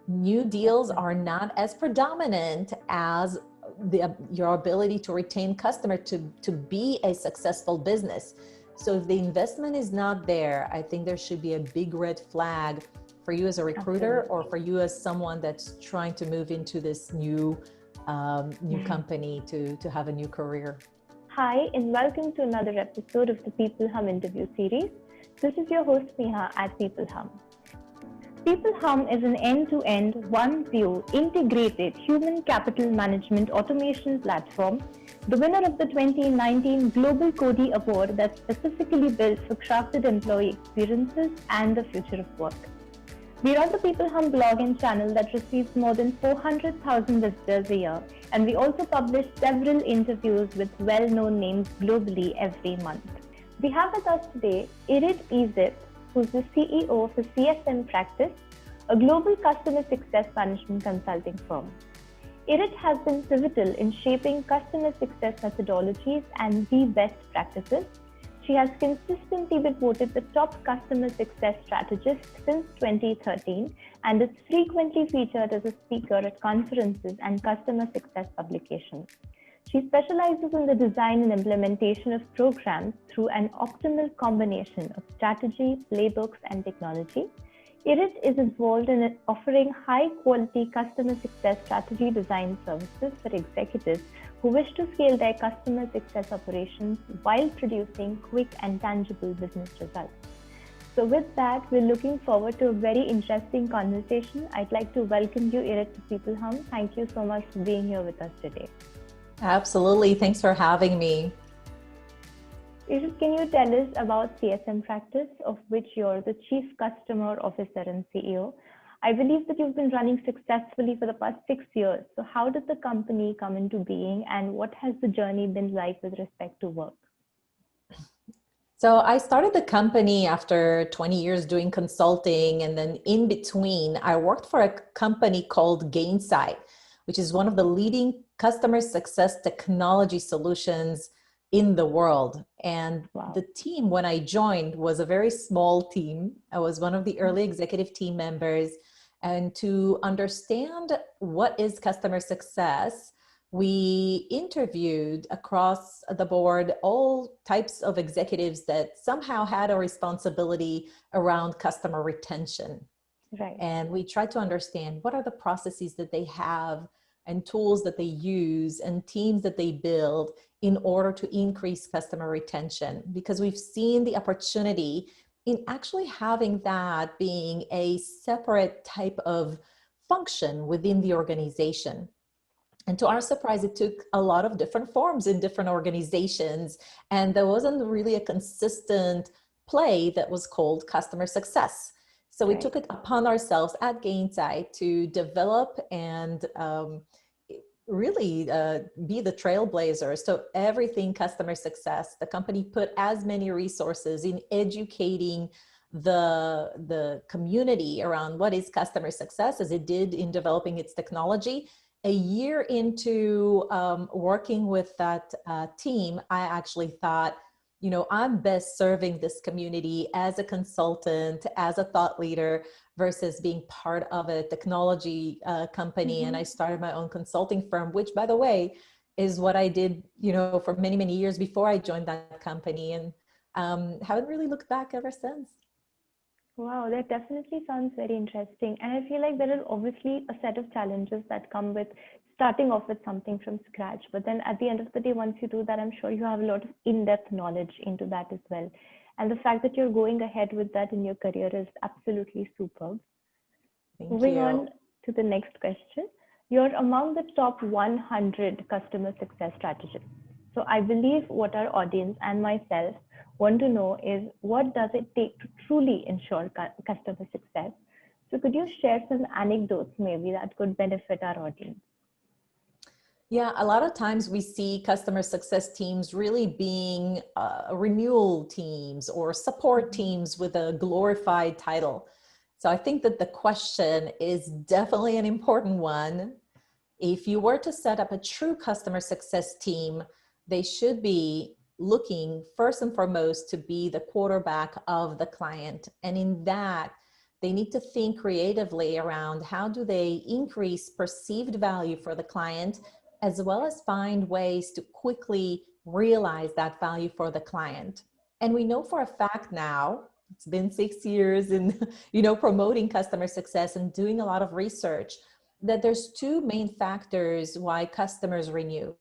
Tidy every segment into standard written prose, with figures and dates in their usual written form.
new deals are not as predominant as your ability to retain customer to be a successful business. So if the investment is not there, I think there should be a big red flag for you as a recruiter or for you as someone that's trying to move into this new company to have a new career. Hi, and welcome to another episode of the peopleHum interview series. This is your host Neha at peopleHum. peopleHum is an end-to-end, one-view, integrated human capital management automation platform, the winner of the 2019 Global Cody Award that's specifically built for crafted employee experiences and the future of work. We run the peopleHum blog and channel that receives more than 400,000 visitors a year, and we also publish several interviews with well-known names globally every month. We have with us today Irit Eizips, who's the CEO of the CSM practice, a global customer success management consulting firm. Irit has been pivotal in shaping customer success methodologies and the best practices. She has consistently been voted the top customer success strategist since 2013 and is frequently featured as a speaker at conferences and customer success publications. She specializes in the design and implementation of programs through an optimal combination of strategy, playbooks, and technology. Irit is involved in offering high-quality customer success strategy design services for executives who wish to scale their customer success operations while producing quick and tangible business results. So with that, we're looking forward to a very interesting conversation. I'd like to welcome you, Irit, to peopleHum. Thank you so much for being here with us today. Absolutely. Thanks for having me. Irit, can you tell us about CSM practice, of which you're the Chief Customer Officer and CEO? I believe that you've been running successfully for the past 6 years. So how did the company come into being, and what has the journey been like with respect to work? So I started the company after 20 years doing consulting, and then in between, I worked for a company called Gainsight, which is one of the leading customer success technology solutions in the world. And the team, when I joined, was a very small team. I was one of the early executive team members. And to understand what is customer success, we interviewed across the board all types of executives that somehow had a responsibility around customer retention. Right. And we tried to understand what are the processes that they have and tools that they use and teams that they build in order to increase customer retention, because we've seen the opportunity in actually having that being a separate type of function within the organization. And to our surprise, it took a lot of different forms in different organizations, and there wasn't really a consistent play that was called customer success. So we took it upon ourselves at Gainsight to develop and really be the trailblazers. So everything customer success, the company put as many resources in educating the community around what is customer success as it did in developing its technology. A year into working with that team, I actually thought, you know, I'm best serving this community as a consultant, as a thought leader, versus being part of a technology company. And I started my own consulting firm, which, by the way, is what I did, you know, for many, many years before I joined that company, and haven't really looked back ever since. Wow, that definitely sounds very interesting. And I feel like there are obviously a set of challenges that come with starting off with something from scratch. But then at the end of the day, once you do that, I'm sure you have a lot of in-depth knowledge into that as well. And the fact that you're going ahead with that in your career is absolutely superb. Moving on to the next question. You're among the top 100 customer success strategists. So I believe what our audience and myself want to know is, what does it take to truly ensure customer success? So could you share some anecdotes maybe that could benefit our audience? Yeah, a lot of times we see customer success teams really being renewal teams or support teams with a glorified title. So I think that the question is definitely an important one. If you were to set up a true customer success team, they should be looking first and foremost to be the quarterback of the client. And in that, They need to think creatively around how do they increase perceived value for the client, as well as find ways to quickly realize that value for the client. And we know for a fact now, it's been 6 years in, promoting customer success and doing a lot of research, that there's two main factors why customers renew.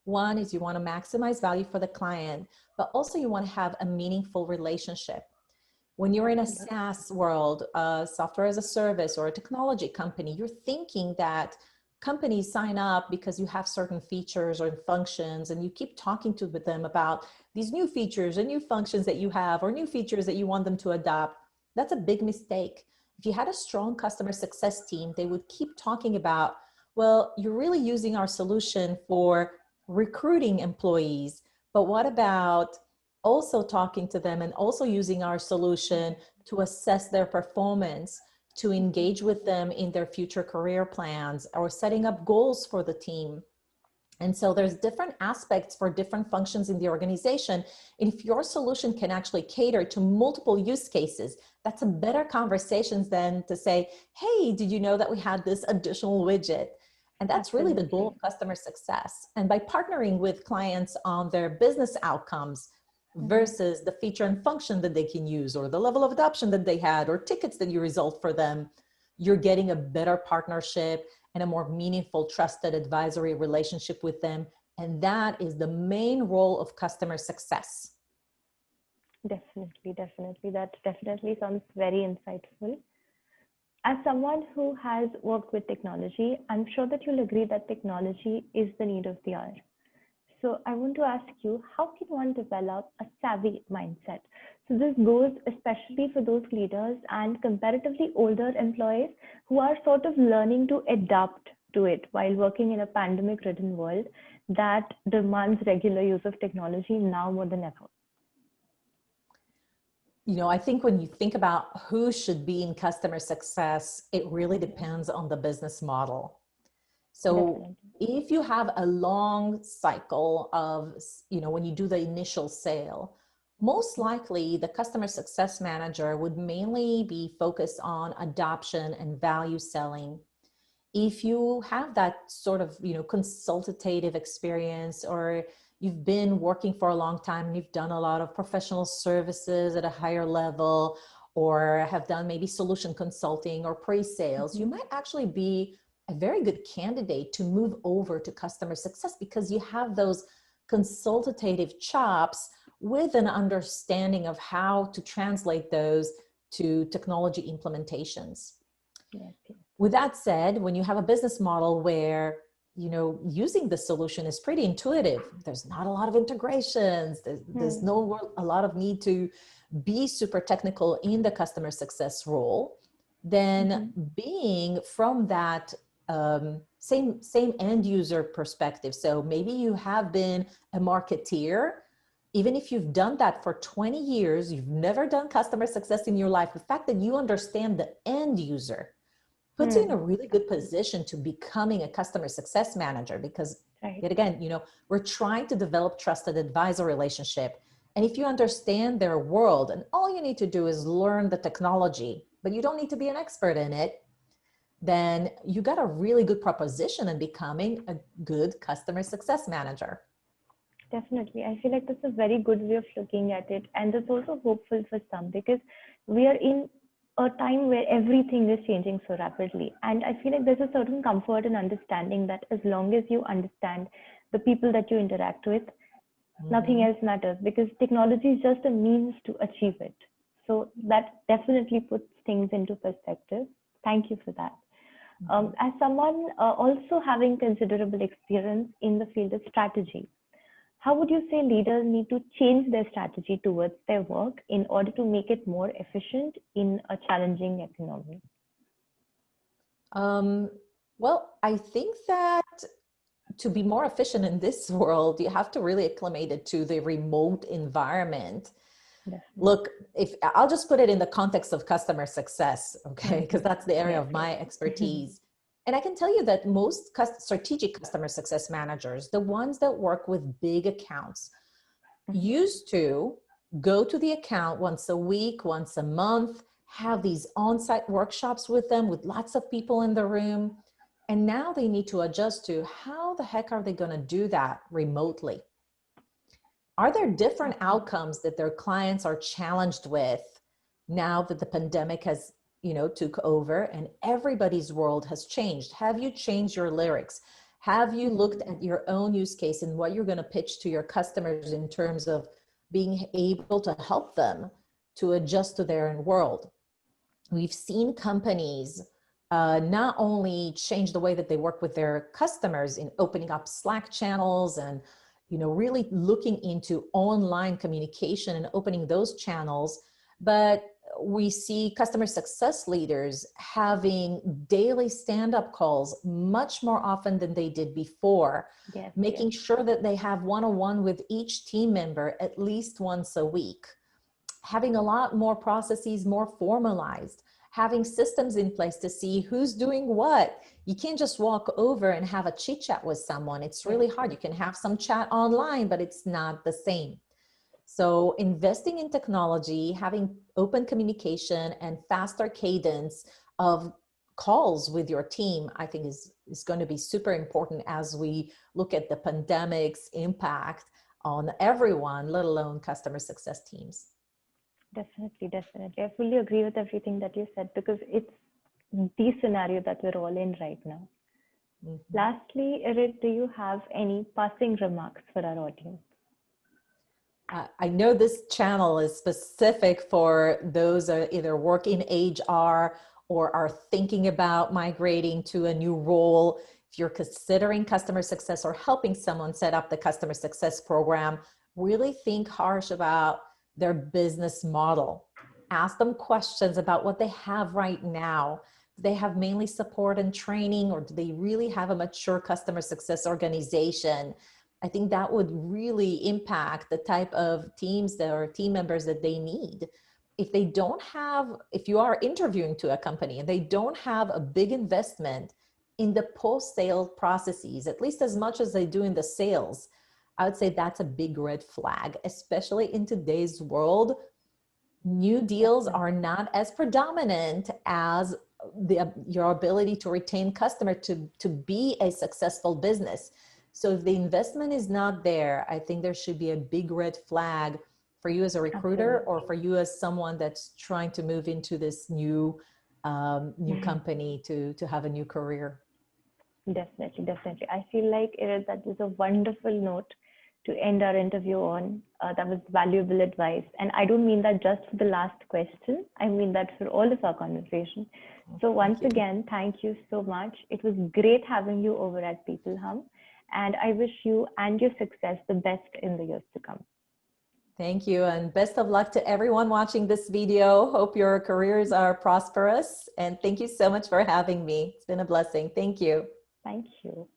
One is you want to maximize value for the client, but also you want to have a meaningful relationship. When you're in a SaaS world, software as a service or a technology company, you're thinking that companies sign up because you have certain features or functions, and you keep talking to them about these new features and new functions that you have or new features that you want them to adopt. That's a big mistake. If you had a strong customer success team, they would keep talking about, well, you're really using our solution for recruiting employees, but what about also talking to them and also using our solution to assess their performance, to engage with them in their future career plans, or setting up goals for the team. And so there's different aspects for different functions in the organization. And if your solution can actually cater to multiple use cases, that's a better conversation than to say, hey, did you know that we had this additional widget? And that's really the goal of customer success. And by partnering with clients on their business outcomes versus the feature and function that they can use, or the level of adoption that they had, or tickets that you resolved for them, you're getting a better partnership and a more meaningful, trusted advisory relationship with them. And that is the main role of customer success. Definitely. That definitely sounds very insightful. As someone who has worked with technology, I'm sure that you'll agree that technology is the need of the hour. So I want to ask you, how can one develop a savvy mindset? So this goes especially for those leaders and comparatively older employees who are sort of learning to adapt to it while working in a pandemic-ridden world that demands regular use of technology now more than ever. I think when you think about who should be in customer success, it really depends on the business model. So if you have a long cycle of, when you do the initial sale, most likely the customer success manager would mainly be focused on adoption and value selling. If you have that sort of, consultative experience, or you've been working for a long time and you've done a lot of professional services at a higher level, or have done maybe solution consulting or pre-sales, you might actually be a very good candidate to move over to customer success, because you have those consultative chops with an understanding of how to translate those to technology implementations. Yes. With that said, when you have a business model where using the solution is pretty intuitive, there's not a lot of integrations, there's a lot of need to be super technical in the customer success role, then being from that same end user perspective. So maybe you have been a marketeer, even if you've done that for 20 years, you've never done customer success in your life. The fact that you understand the end user puts you in a really good position to becoming a customer success manager, because yet again, we're trying to develop trusted advisor relationship. And if you understand their world, and all you need to do is learn the technology, but you don't need to be an expert in it, then you got a really good proposition in becoming a good customer success manager. Definitely. I feel like that's a very good way of looking at it. And it's also hopeful for some, because we are in a time where everything is changing so rapidly. And I feel like there's a certain comfort in understanding that as long as you understand the people that you interact with, nothing else matters, because technology is just a means to achieve it. So that definitely puts things into perspective. Thank you for that. As someone also having considerable experience in the field of strategy, how would you say leaders need to change their strategy towards their work in order to make it more efficient in a challenging economy? Well, I think that to be more efficient in this world, you have to really acclimate it to the remote environment. Look, if I'll just put it in the context of customer success, okay, because that's the area of my expertise. And I can tell you that most strategic customer success managers, the ones that work with big accounts, used to go to the account once a week, once a month, have these on-site workshops with them with lots of people in the room. And now they need to adjust to how the heck are they going to do that remotely? Are there different outcomes that their clients are challenged with now that the pandemic has, took over and everybody's world has changed? Have you changed your lyrics? Have you looked at your own use case and what you're going to pitch to your customers in terms of being able to help them to adjust to their world? We've seen companies not only change the way that they work with their customers in opening up Slack channels and really looking into online communication and opening those channels, but we see customer success leaders having daily stand-up calls much more often than they did before, making sure that they have one-on-one with each team member at least once a week, having a lot more processes more formalized, having systems in place to see who's doing what. You can't just walk over and have a chit chat with someone. It's really hard. You can have some chat online, but it's not the same. So investing in technology, having open communication and faster cadence of calls with your team, I think is going to be super important as we look at the pandemic's impact on everyone, let alone customer success teams. Definitely, definitely. I fully agree with everything that you said because it's the scenario that we're all in right now. Lastly, Irit, do you have any passing remarks for our audience? I know this channel is specific for those who either work in HR or are thinking about migrating to a new role. If you're considering customer success or helping someone set up the customer success program, really think harsh about their business model. Ask them questions about what they have right now. Do they have mainly support and training, or do they really have a mature customer success organization? I think that would really impact the type of teams or team members that they need. If they don't have, if you are interviewing to a company and they don't have a big investment in the post-sale processes, at least as much as they do in the sales, I would say that's a big red flag, especially in today's world. New deals are not as predominant as your ability to retain customer to be a successful business. So if the investment is not there, I think there should be a big red flag for you as a recruiter or for you as someone that's trying to move into this new company to have a new career. Definitely, definitely. I feel like that is a wonderful note to end our interview on. That was valuable advice. And I don't mean that just for the last question. I mean that for all of our conversation. So once again, thank you so much. It was great having you over at peopleHum. And I wish you and your success the best in the years to come. Thank you. And best of luck to everyone watching this video. Hope your careers are prosperous. And thank you so much for having me. It's been a blessing. Thank you. Thank you.